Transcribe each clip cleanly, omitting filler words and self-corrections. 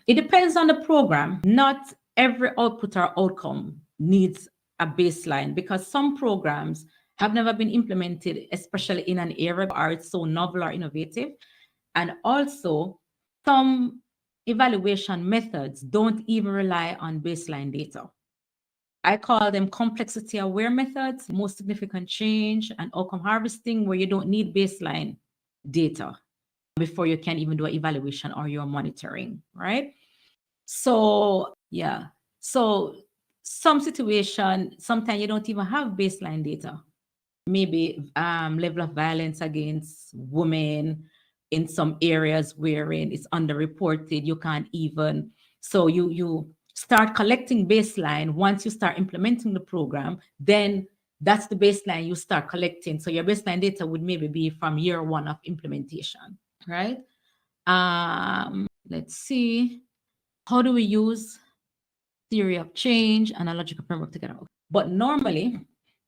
It depends on the program. Not every output or outcome needs a baseline because some programs have never been implemented, especially in an area where it's so novel or innovative. And also, some evaluation methods don't even rely on baseline data. I call them complexity aware methods, most significant change, and outcome harvesting, where you don't need baseline data before you can even do an evaluation or your monitoring, right? So, yeah. So, some situation, sometimes you don't even have baseline data. Maybe level of violence against women in some areas wherein it's underreported, you can't even. So you start collecting baseline once you start implementing the program, then that's the baseline you start collecting. So your baseline data would maybe be from year one of implementation, right? Let's see. How do we use theory of change and a logical framework together? But normally,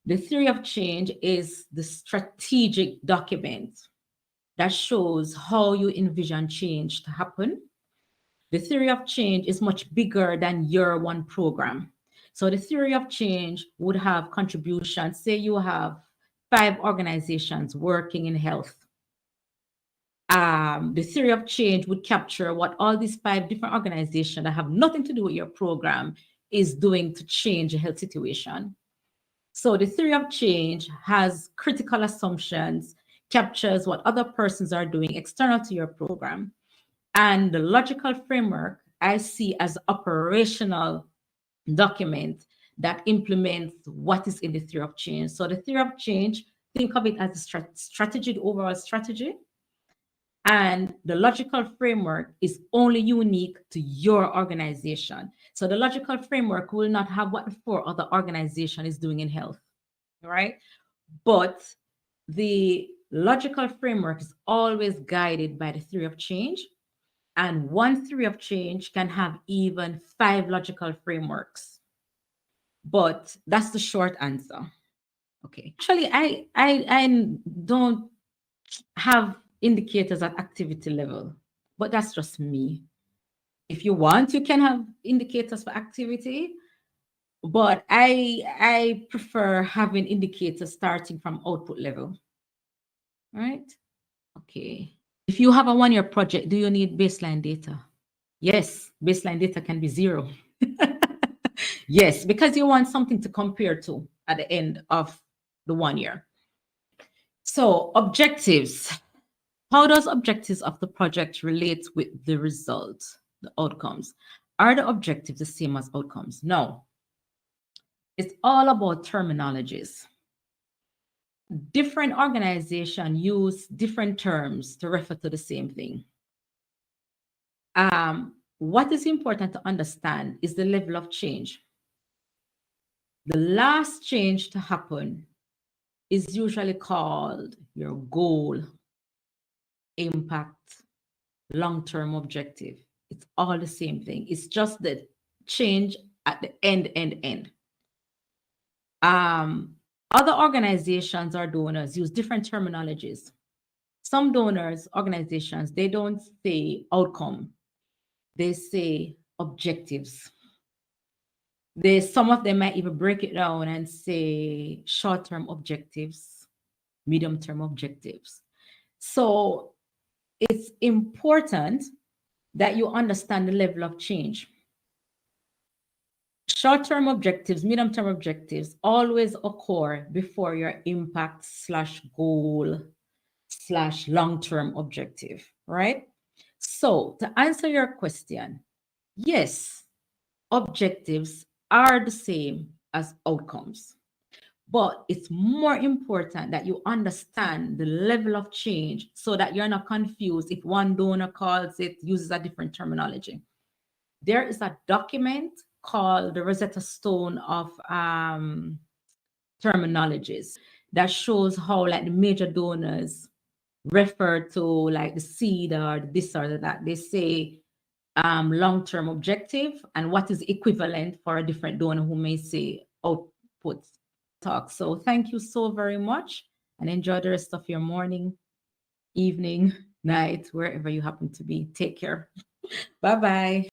the theory of change is the strategic document that shows how you envision change to happen. The theory of change is much bigger than your one program. So the theory of change would have contributions. Say you have 5 organizations working in health. The theory of change would capture what all these 5 different organizations that have nothing to do with your program is doing to change the health situation. So the theory of change has critical assumptions, captures what other persons are doing external to your program. And the logical framework I see as operational document that implements what is in the theory of change. So the theory of change, think of it as a strategy, the overall strategy. And the logical framework is only unique to your organization. So the logical framework will not have what the 4 other organization is doing in health, right? But the logical framework is always guided by the theory of change. And one theory of change can have even 5 logical frameworks. But that's the short answer. Okay. Actually, I don't have indicators at activity level, but that's just me. If you want, you can have indicators for activity, but I prefer having indicators starting from output level. Right? Okay. If you have a 1-year project, do you need baseline data? Yes, baseline data can be 0. Yes, because you want something to compare to at the end of the 1 year. So objectives. How does objectives of the project relate with the result, the outcomes? Are the objectives the same as outcomes? No. It's all about terminologies. Different organizations use different terms to refer to the same thing. What is important to understand is the level of change. The last change to happen is usually called your goal, impact, long-term objective. It's all the same thing. It's just the change at the end. Other organizations or donors use different terminologies. Some donors, organizations, they don't say outcome. They say objectives. Some of them might even break it down and say short-term objectives, medium-term objectives. So it's important that you understand the level of change. Short-term objectives, medium-term objectives always occur before your impact/goal/long-term objective, right? So to answer your question, yes, objectives are the same as outcomes. But it's more important that you understand the level of change so that you're not confused if one donor uses a different terminology. There is a document called the Rosetta Stone of terminologies that shows how like the major donors refer to like the seed or this or that. They say long-term objective and what is equivalent for a different donor who may say output talk. So thank you so very much and enjoy the rest of your morning, evening, night, wherever you happen to be. Take care. Bye-bye.